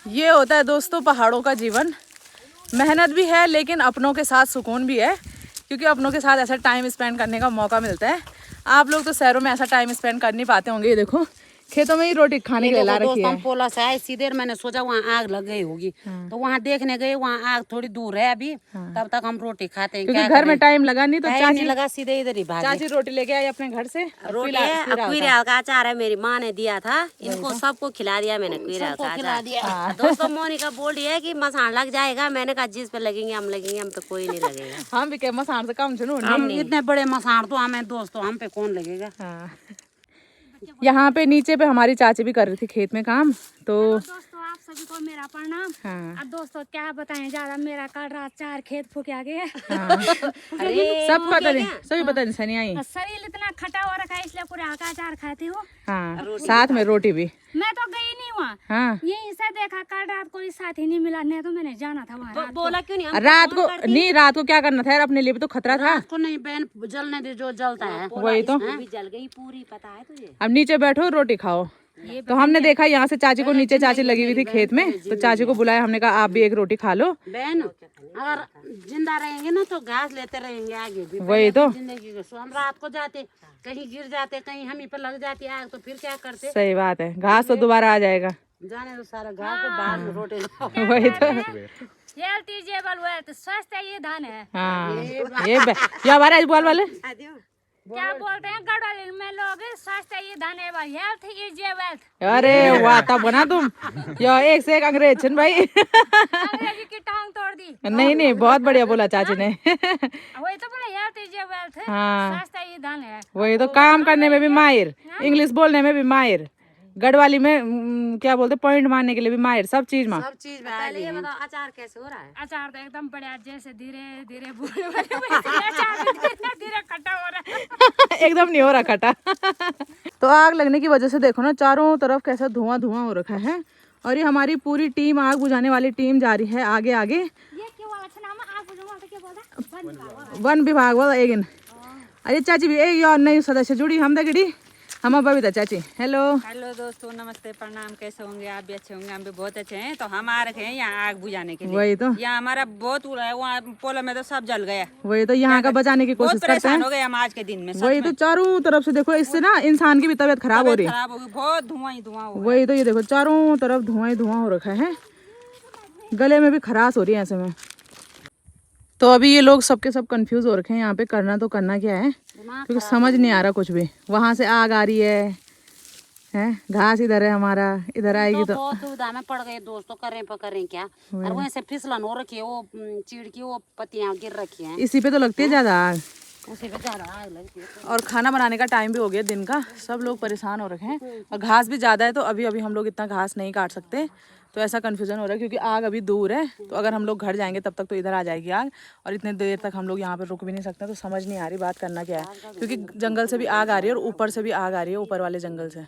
ये होता है दोस्तों पहाड़ों का जीवन। मेहनत भी है लेकिन अपनों के साथ सुकून भी है, क्योंकि अपनों के साथ ऐसा टाइम स्पेंड करने का मौका मिलता है। आप लोग तो शहरों में ऐसा टाइम स्पेंड कर नहीं पाते होंगे। ये देखो खेतों में ही रोटी खाने के लिए ला रखी है। पोला से आए सीधे, मैंने सोचा वहाँ आग लग गई होगी। तो वहाँ देखने गए, वहाँ आग थोड़ी दूर है अभी। तब तक हम रोटी खाते हैं, क्योंकि घर में टाइम लगा नहीं तो चाची लगा, सीधे इधर ही भागे। चाची रोटी लेके आई अपने घर से। कुइराल का अचार है, मेरी माँ ने दिया था, इनको सबको खिला दिया मैंने। कुइराल का अचार दोस्तों मोनिका बोल रही है कि मसाण लग जाएगा। मैंने कहा जिस पे लगेंगे हम पे कोई नहीं लगेगा। हम भी क्या मसाण से कम सुनो, इतने बड़े मसाण तो हमें दोस्तों हम पे कौन लगेगा। यहाँ पे नीचे पे हमारी चाची भी कर रही थी खेत में काम। तो दोस्तों आप सभी को मेरा प्रणाम। हाँ। दोस्तों क्या बताएं, ज्यादा मेरा कल रात 4 खेत फूके आ गए। अरे सब पता नहीं, सभी पता नहीं सनी आई। शरीर इतना खटा हो रखा है इसलिए पूरे का अचार खाती हूँ। हाँ साथ में रोटी भी। मैं तो गई नहीं हुआ। हाँ यहीं से देखा, कल रात कोई साथी नहीं मिला, नहीं तो मैंने जाना था वहाँ। बोला क्यों नहीं? रात को नहीं, रात को क्या करना था यार, अपने लिए भी तो खतरा था। को नहीं बहन, जलने दे जो जलता है। वही तो भी जल गई पूरी, पता है तुझे। अब नीचे बैठो रोटी खाओ। तो हमने देखा यहाँ से चाची को, नीचे चाची लगी हुई थी खेत में, तो चाची को बुलाया हमने, कहा आप भी एक रोटी खा लो। बहन अगर जिंदा रहेंगे ना तो घास लेते रहेंगे आगे भी। वही तो जिंदगी को हम रात को जाते, कहीं गिर जाते, कहीं हम ही पर लग जाती आग, तो फिर क्या करते। सही बात है, घास तो दोबारा आ जाएगा। जाने तो सारा घास के बाद में रोटी लाओ। वही तो स्वस्थ है ये धन है। हाँ ये क्या बारे आज बोल वाले क्या बोलते हैं गढ़वाली में लोग, स्वास्थ्य ये धन है भाई, हेल्थ इज ये वेल्थ। अरे वाह, तब बना तुम यो एक से एक अंग्रेज छन भाई। अंग्रेजी की टांग तोड़ दी। नहीं नहीं, बहुत बढ़िया बोला चाची ने। वही तो बोला, हेल्थ इज ये वेल्थ है। हाँ स्वास्थ्य ये धन है। वही तो, काम करने में भी माहिर, इंग्लिश बोलने में भी माहिर, गढ़वाली में क्या बोलते, पॉइंट मारने के लिए भी माहिर, सब चीज में। पहले ये बताओ अचार कैसे हो रहा है? अचार तो एकदम बढ़िया, जैसे धीरे धीरे अचार धीरे खट्टा हो रहा है। एकदम नहीं हो रहा खट्टा। तो आग लगने की वजह से देखो ना चारों तरफ कैसा धुआं धुआं हो रखा है। और ये हमारी पूरी टीम, आग बुझाने वाली टीम जा रही है आगे आगे। ये क्यों वाला अच्छा नाम है, आग बुझाने वाला क्या बोलता? वन विभाग वाला एक। अरे चाची भी एक और नई सदस्य जुड़ी हम दगड़ी, हम बबीता चाची। हेलो हेलो दोस्तों, नमस्ते, प्रणाम। कैसे होंगे आप? भी अच्छे होंगे, हम भी बहुत अच्छे हैं। तो हम आ रखे हैं यहाँ आग बुझाने के लिए। वही तो, यहाँ हमारा बहुत उड़ा है, वहाँ पोलो में तो सब जल गया। वही तो, यहाँ का बचाने की कोशिश करते हैं। हो गए हम आज के दिन में। वही तो, चारों तरफ से देखो, इससे ना इंसान की भी तबीयत खराब हो रही है। खराब हो गई, बहुत धुआं ही धुआं हो। वही तो, ये देखो चारों तरफ धुआं ही धुआं हो रखा है, गले में भी खराश हो रही है ऐसे में। तो अभी ये लोग सबके सब कंफ्यूज हो रखे हैं यहाँ पे, करना तो करना क्या है, क्योंकि समझ नहीं आ रहा कुछ भी। वहां से आग आ रही है, घास इधर है हमारा, इधर आएगी तो बहुत दुविधा में पड़ गए दोस्तों, करें क्या। और वहीं से फिसलन हो रखी है, वो चीड़ की वो पत्तियां गिर रखी हैं, इसी पे तो लगती है ज्यादा आग। उसी पे ज्यादा आग लगती है। और खाना बनाने का टाइम भी हो गया दिन का, सब लोग परेशान हो रखे हैं, और घास भी ज्यादा है, तो अभी अभी हम लोग इतना घास नहीं काट सकते। तो ऐसा कन्फ्यूजन हो रहा है, क्योंकि आग अभी दूर है, तो अगर हम लोग घर जाएंगे तब तक तो इधर आ जाएगी आग, और इतने देर तक हम लोग यहाँ पे रुक भी नहीं सकते। तो समझ नहीं आ रही बात करना क्या है, क्योंकि जंगल से भी आग आ रही है और ऊपर से भी आग आ रही है, ऊपर वाले जंगल से।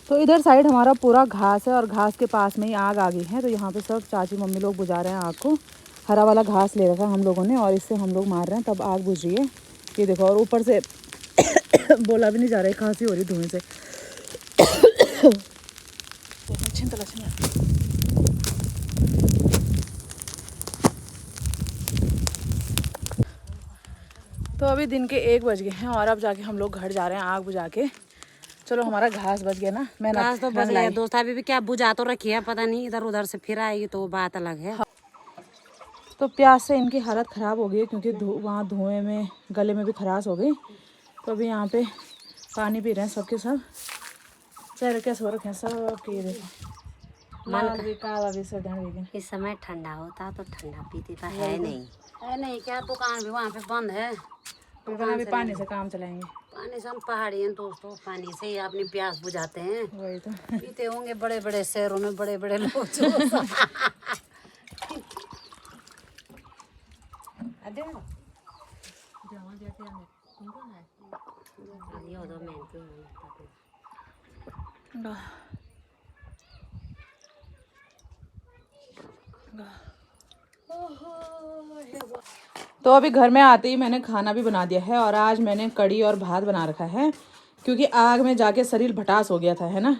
तो इधर साइड हमारा पूरा घास है, और घास के पास में ही आग आ गई है। तो यहाँ पे सब चाची मम्मी लोग बुझा रहे हैं आग को। हरा वाला घास ले रखा हम लोगों ने, और इससे हम लोग मार रहे हैं, तब आग बुझ रही है। ये देखो, और ऊपर से बोला भी नहीं जा रहा है, खांसी हो रही धुएं से। तो अभी दिन के 1 बज गए हैं, और अब जाके हम लोग घर जा रहे हैं आग बुझा के। चलो हमारा घास बच गया ना, घास तो बच गया दोस्त, अभी भी क्या बुझा तो रखी है, पता नहीं इधर उधर से फिर आएगी तो बात अलग है। तो प्यास से इनकी हालत ख़राब हो गई, क्योंकि वहाँ धुएं में गले में भी खराश हो गई। तो अभी यहाँ पे पानी पी रहे हैं सबके सब, चेहरे कैसे हो रखे हैं सब के, देखो लाल भी काला भी सब। इस समय ठंडा होता तो ठंडा पीती तो है नहीं क्या, दुकान भी वहाँ पे बंद है, तो अभी पानी से काम चलाएंगे। पानी से हम पहाड़ी हैं दोस्तों, पानी से ही अपनी प्यास बुझाते हैं। वही तो, पीते होंगे बड़े बड़े शहरों में बड़े बड़े लोग जो। तो अभी घर में आते ही मैंने खाना भी बना दिया है, और आज मैंने कड़ी और भात बना रखा है, क्योंकि आग में जाके शरीर भटास हो गया था, है ना।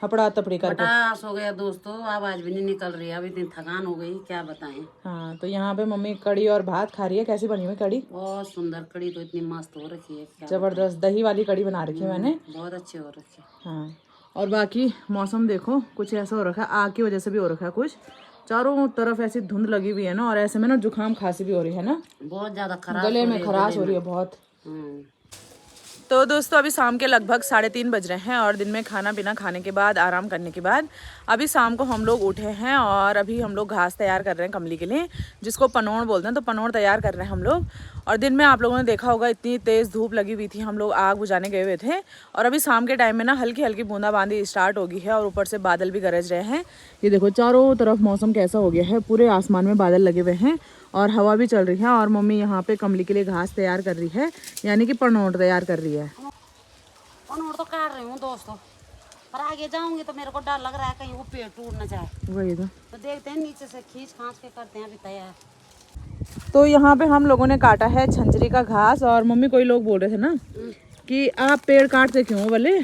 हपड़ा तपड़ी करके। बटास हो गया दोस्तों, आवाज भी नहीं निकल रही है, अब इतनी थकान हो गई क्या बताएं। हाँ तो यहाँ पे मम्मी कड़ी और भात खा रही है। कैसी बनी हुई कड़ी? बहुत सुंदर कड़ी तो इतनी मस्त हो रखी है, क्या जबरदस्त दही वाली कड़ी बना रखी है मैंने। बहुत अच्छी हो रखी है। हाँ और बाकी मौसम देखो कुछ ऐसा हो रखा है, आग की वजह से भी हो रखा है कुछ, चारों तरफ ऐसी धुंध लगी हुई है ना, और ऐसे में ना जुकाम खांसी भी हो रही है ना, बहुत ज्यादा खराब गले में खराश हो रही है बहुत। तो दोस्तों अभी शाम के लगभग 3:30 बज रहे हैं और दिन में खाना पीना खाने के बाद आराम करने के बाद अभी शाम को हम लोग उठे हैं और अभी हम लोग घास तैयार कर रहे हैं कमली के लिए, जिसको पनौड़ बोलते हैं। तो पनौड़ तैयार कर रहे हैं हम लोग। और दिन में आप लोगों ने देखा होगा इतनी तेज़ धूप लगी हुई थी, हम लोग आग बुझाने गए हुए थे और अभी शाम के टाइम में ना हल्की हल्की बूंदाबांदी स्टार्ट हो गई है और ऊपर से बादल भी गरज रहे हैं। ये देखो चारों तरफ मौसम कैसा हो गया है, पूरे आसमान में बादल लगे हुए हैं और हवा भी चल रही है। और मम्मी यहाँ पे कमली के लिए घास तैयार कर रही है, यानी कि पनौड़ तैयार कर रही है। पनौड़ तो काट रही हूँ दोस्तों, पर आगे जाऊंगी तो मेरे को डर लग रहा है कहीं वो पेड़ टूट न जाए। वही तो देखते हैं, नीचे से खींच खांच के करते हैं अभी तैयार। तो यहाँ पे हम लोगों ने काटा है छंजरी का घास। और मम्मी कोई लोग बोल रहे थे ना कि आप पेड़ काटते क्यों हो, बोले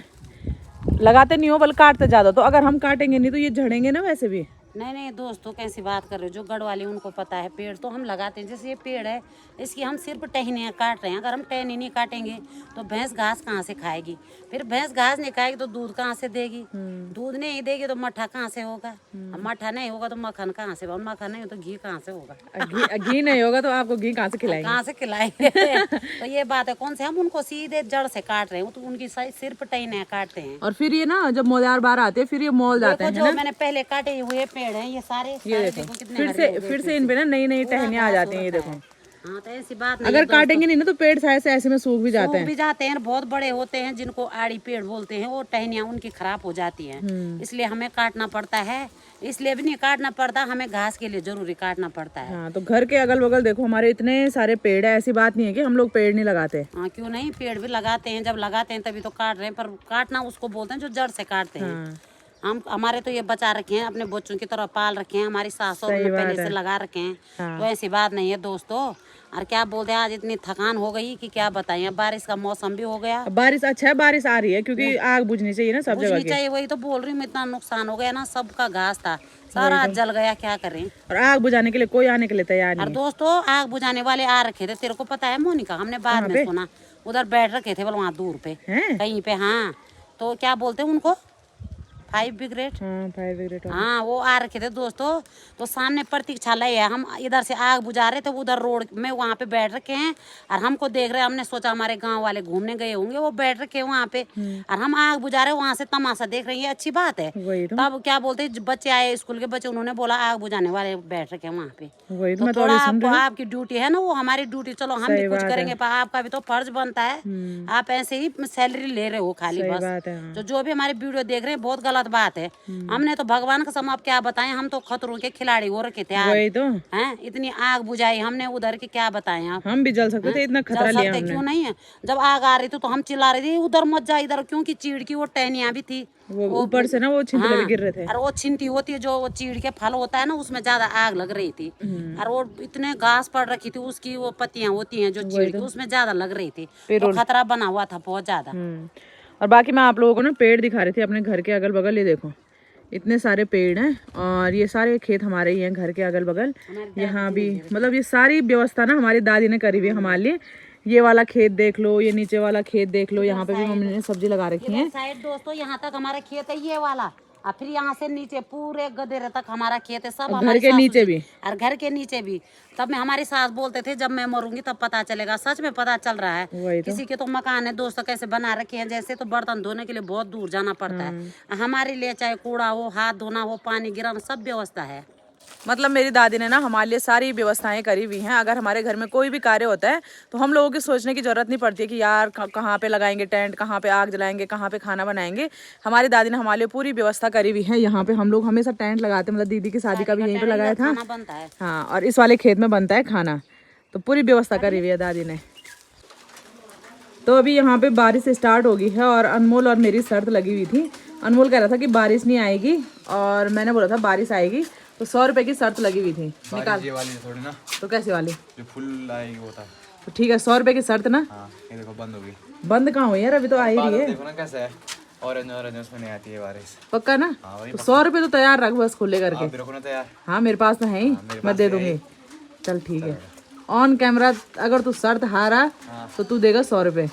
लगाते नहीं हो बल्कि काटते ज़्यादा। तो अगर हम काटेंगे नहीं तो ये झड़ेंगे ना वैसे भी। नहीं दोस्तों, कैसी बात कर रहे हो, जो गढ़ वाले उनको पता है। पेड़ तो हम लगाते हैं, जैसे ये पेड़ है इसकी हम सिर्फ टहनियाँ काट रहे हैं। अगर हम टहनी नहीं काटेंगे तो भैंस घास कहाँ से खाएगी, फिर भैंस घास नहीं खाएगी तो दूध कहाँ से देगी, दूध नहीं देगी तो मट्ठा कहाँ से होगा, मट्ठा नहीं होगा तो मक्खन कहाँ से, और मक्खन नहीं हो तो घी कहाँ से होगा, घी नहीं होगा तो आपको घी कहाँ से खिलाएंगे, कहाँ से खिलाएंगे। तो ये बात है, कौन से हम उनको सीधे जड़ से काट रहे हैं, तो उनकी सिर्फ टहनियाँ काटते हैं। और फिर ये ना जब मौदार बार आते हैं फिर ये मौल जाते हैं। जो मैंने पहले काटे हुए पेड़ हैं ये सारे, ये देखो फिर से इन पे ना नई नई टहनियाँ आ जाती हैं। ये देखो हाँ, तो ऐसी बात अगर काटेंगे नहीं ना तो पेड़ शायद से ऐसे में सूख भी जाते हैं। बहुत बड़े होते हैं जिनको आड़ी पेड़ बोलते हैं, वो टहनियाँ उनकी खराब हो जाती हैं, इसलिए हमें काटना पड़ता है। इसलिए भी नहीं काटना पड़ता, हमें घास के लिए जरूरी काटना पड़ता है। हाँ, तो घर के अगल बगल देखो हमारे इतने सारे पेड़ है, ऐसी बात नहीं है कि हम लोग पेड़ नहीं लगाते। हाँ, क्यों नहीं, पेड़ भी लगाते हैं, जब लगाते हैं तभी तो काट रहे हैं। पर काटना उसको बोलते हैं जो जड़ से काटते हैं। हम हमारे तो ये बचा रखे हैं, अपने बच्चों की तरह पाल रखे हैं, हमारी सासों ने पहले से लगा रखे हैं। तो ऐसी बात नहीं है दोस्तों। और क्या बोलते हैं, आज इतनी थकान हो गई कि क्या बताएं। बारिश का मौसम भी हो गया, बारिश अच्छा है, बारिश आ रही है क्योंकि आग बुझनी चाहिए ना सब जगह चाहिए। वही तो बोल रही हूँ, इतना नुकसान हो गया ना, सबका घास था सारा जल गया, क्या करें। और आग बुझाने के लिए कोई आने के लिए तैयार नहीं। और दोस्तों आग बुझाने वाले आ रखे थे, तेरे को पता है मोनिका, हमने बाद में सुना, उधर बैठ रखे थे वहाँ दूर पे कहीं पे। हाँ, तो क्या बोलते हैं उनको, 5 ब्रिगेड। हाँ, वो आ रखे थे दोस्तों। तो सामने प्रतीक्षालय है, हम इधर से आग बुझा रहे थे, उधर रोड में वहाँ पे बैठ रखे हैं और हमको देख रहे हैं। हमने सोचा हमारे गांव वाले घूमने गए होंगे, वो बैठ रखे हैं वहाँ पे और हम आग बुझा रहे हैं, वहाँ से तमाशा देख रहे हैं। ये अच्छी बात है। तब क्या बोलते हैं, बच्चे आए स्कूल के बच्चे, उन्होंने बोला आग बुझाने वाले बैठ रखे हैं वहाँ पे। तो थोड़ा आपकी ड्यूटी है ना, वो हमारी ड्यूटी, चलो हम भी कुछ करेंगे, पर आपका भी तो फर्ज बनता है। आप ऐसे ही सैलरी ले रहे हो खाली बस। तो जो भी हमारी वीडियो देख रहे हैं, बहुत गलत बात है। हमने तो भगवान का सम, आप क्या बताएं, हम तो खतरों के खिलाड़ी हो रखे थे। वही तो हैं, इतनी आग बुझाई हमने उधर की, क्या बताएं आप। हम भी जल सकते थे, इतना खतरा लिया हमने। क्यों नहीं है, जब आग आ रही थी तो हम चिल्ला रहे थे उधर मत जा इधर, क्योंकि चीड़ की वो टहनियाँ भी थी, वो ऊपर से ना वो छिंटले भी गिर रहे थे। और वो छिंटी होती है जो वो चीड़ के फल होता है ना, उसमें ज्यादा आग लग रही थी। और वो इतने घास पड़ रखी थी, उसकी वो पत्तियां होती हैं जो चीड़ की, उसमें ज्यादा लग रही थी, तो खतरा बना हुआ था बहुत ज्यादा। और बाकी मैं आप लोगों को ना पेड़ दिखा रही थी अपने घर के अगल बगल। ये देखो इतने सारे पेड़ हैं और ये सारे खेत हमारे ही हैं घर के अगल बगल। यहाँ भी मतलब ये सारी व्यवस्था ना हमारी दादी ने करी हुई है हमारे लिए। ये वाला खेत देख लो, ये नीचे वाला खेत देख लो, यहाँ पे भी मम्मी ने सब्जी लगा रखी है। साइड दोस्तों यहाँ तक हमारा खेत है, ये वाला, और फिर यहाँ से नीचे पूरे गदेरे तक हमारा खेत है, सब घर के नीचे भी, और घर के नीचे भी। तब में हमारी सास बोलते थे जब मैं मरूंगी तब पता चलेगा, सच में पता चल रहा है। किसी के तो मकान है दोस्तों कैसे बना रखे हैं, जैसे तो बर्तन धोने के लिए बहुत दूर जाना पड़ता है, हमारे लिए चाहे कूड़ा हो, हाथ धोना हो, पानी गिराना, सब व्यवस्था है। मतलब मेरी दादी ने ना हमारे लिए सारी व्यवस्थाएं करी हुई हैं। अगर हमारे घर में कोई भी कार्य होता है तो हम लोगों की सोचने की जरूरत नहीं पड़ती है कि यार कहाँ पे लगाएंगे टेंट, कहाँ पे आग जलाएंगे, कहाँ पे खाना बनाएंगे। हमारी दादी ने हमारे लिए पूरी व्यवस्था करी हुई है। यहाँ पे हम लोग हमेशा टेंट लगाते हैं, मतलब दीदी की शादी का भी यहीं पे लगाया था। हाँ, और इस वाले खेत में बनता है खाना, तो पूरी व्यवस्था करी हुई है दादी ने। तो अभी यहाँ पे बारिश स्टार्ट हो गई है और अनमोल और मेरी शर्त लगी हुई थी। अनमोल कह रहा था कि बारिश नहीं आएगी और मैंने बोला था बारिश आएगी, तो 100 रुपए की शर्त लगी हुई थी। निकाल ये वाली थोड़ी ना, तो कैसे वाली, जो फुल आएगी वो था। तो ठीक है 100 रुपए की शर्त ना। हाँ, ये देखो बंद हो गई। बंद कहाँ हुई यार, अभी तो आ ही रही है। देखो ना कैसा है, ऑरेंज ऑरेंज उसमें नहीं आती है बारिश। पक्का ना? हाँ वही तो 100 रुपए तो तैयार रख बस खुले करके। मेरे को ना तैयार। हाँ मेरे पास तो है ही, मैं दे दूंगी। चल ठीक है। ऑन कैमरा अगर तू शर्त हारा तो तू देगा 100 रुपए,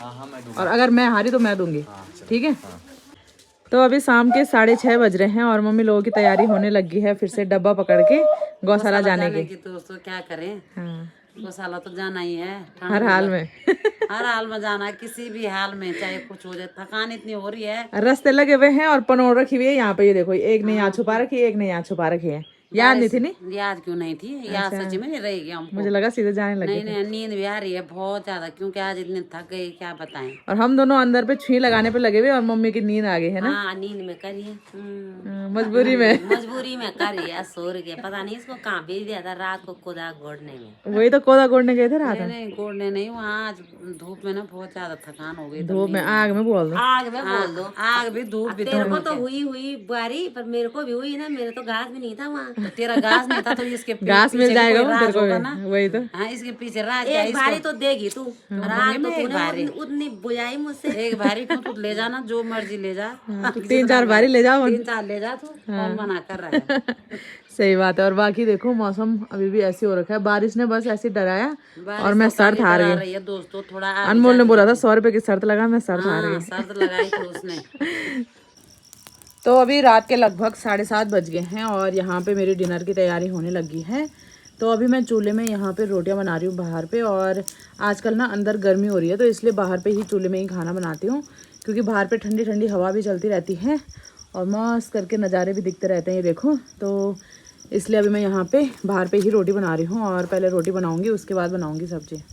और अगर मैं हारी तो मैं दूंगी। ठीक है। तो अभी शाम के 6:30 बज रहे हैं और मम्मी लोगों की तैयारी होने लगी है फिर से डब्बा पकड़ के गौशाला जाने की। दोस्तों क्या करें, हाँ गौशाला तो जाना ही है हर हाल में। हर हाल में जाना है, किसी भी हाल में, चाहे कुछ हो जाए। थकान इतनी हो रही है। रास्ते लगे हुए हैं और पनौड़ रखी हुई है यहाँ पे, ये देखो एक ने यहाँ छुपा रखी है, एक ने यहाँ छुपा रखी है। याद नहीं थी? नहीं याद क्यों नहीं थी, याद सच में नहीं रहेगी हमको। मुझे लगा सीधे जाने लगे। नहीं नहीं, नींद भी आ रही है बहुत ज्यादा, क्योंकि आज इतने थक गए क्या बताएं। और हम दोनों अंदर पे छुई लगाने पे लगे हुए और मम्मी की नींद आ गई है ना। हाँ नींद में करिए, मजबूरी में। मजबूरी में करी है, सो रही है। पता नहीं इसको कहाँ भेज दिया था रात को, कोदा गोड़ने में। वही तो कोदा गोड़ने गए थे रात में। नहीं गोड़ने नहीं, वहाँ आज धूप में ना बहुत ज्यादा थकान हो गई। धूप में आग में बोल दो। आग में बोल दो, आग भी धूप भी। तेरे को तो हुई बारी, पर मेरे को भी हुई ना, मेरे तो घास भी नहीं था वहाँ। तेरा घास नहीं था तो इसके घास मिल जाएगा वो तेरे को ना। वही तो। हाँ इसके पीछे राज एक भारी तो देगी तू, रात तो तूने उतनी बुझाई मुझसे। एक भारी क्यों, तू ले जाना जो मर्जी ले जा। 3-4 बारी ले जाओ। 3-4 ले जा तू, कौन मना कर रहा है। सही बात है। और बाकी देखो मौसम अभी भी ऐसे हो रखा है, बारिश ने बस ऐसे डराया और मैं शर्त हार गई। रही है दोस्तों, थोड़ा अनमोल ने बोला था 100 रुपए की शर्त लगा, मैं शर्त हार गई। शर्त लगाई थी उसने। तो अभी रात के लगभग 7:30 बज गए हैं और यहाँ पे मेरी डिनर की तैयारी होने लगी है। तो अभी मैं चूल्हे में यहाँ पे रोटियाँ बना रही हूँ बाहर पे, और आजकल ना अंदर गर्मी हो रही है तो इसलिए बाहर पे ही चूल्हे में ही खाना बनाती हूँ, क्योंकि बाहर पे ठंडी ठंडी हवा भी चलती रहती है और मस्त करके नज़ारे भी दिखते रहते हैं। ये देखो, तो इसलिए अभी मैं यहाँ पे बाहर पे ही रोटी बना रही हूँ और पहले रोटी बनाऊँगी उसके बाद बनाऊँगी सब्जी।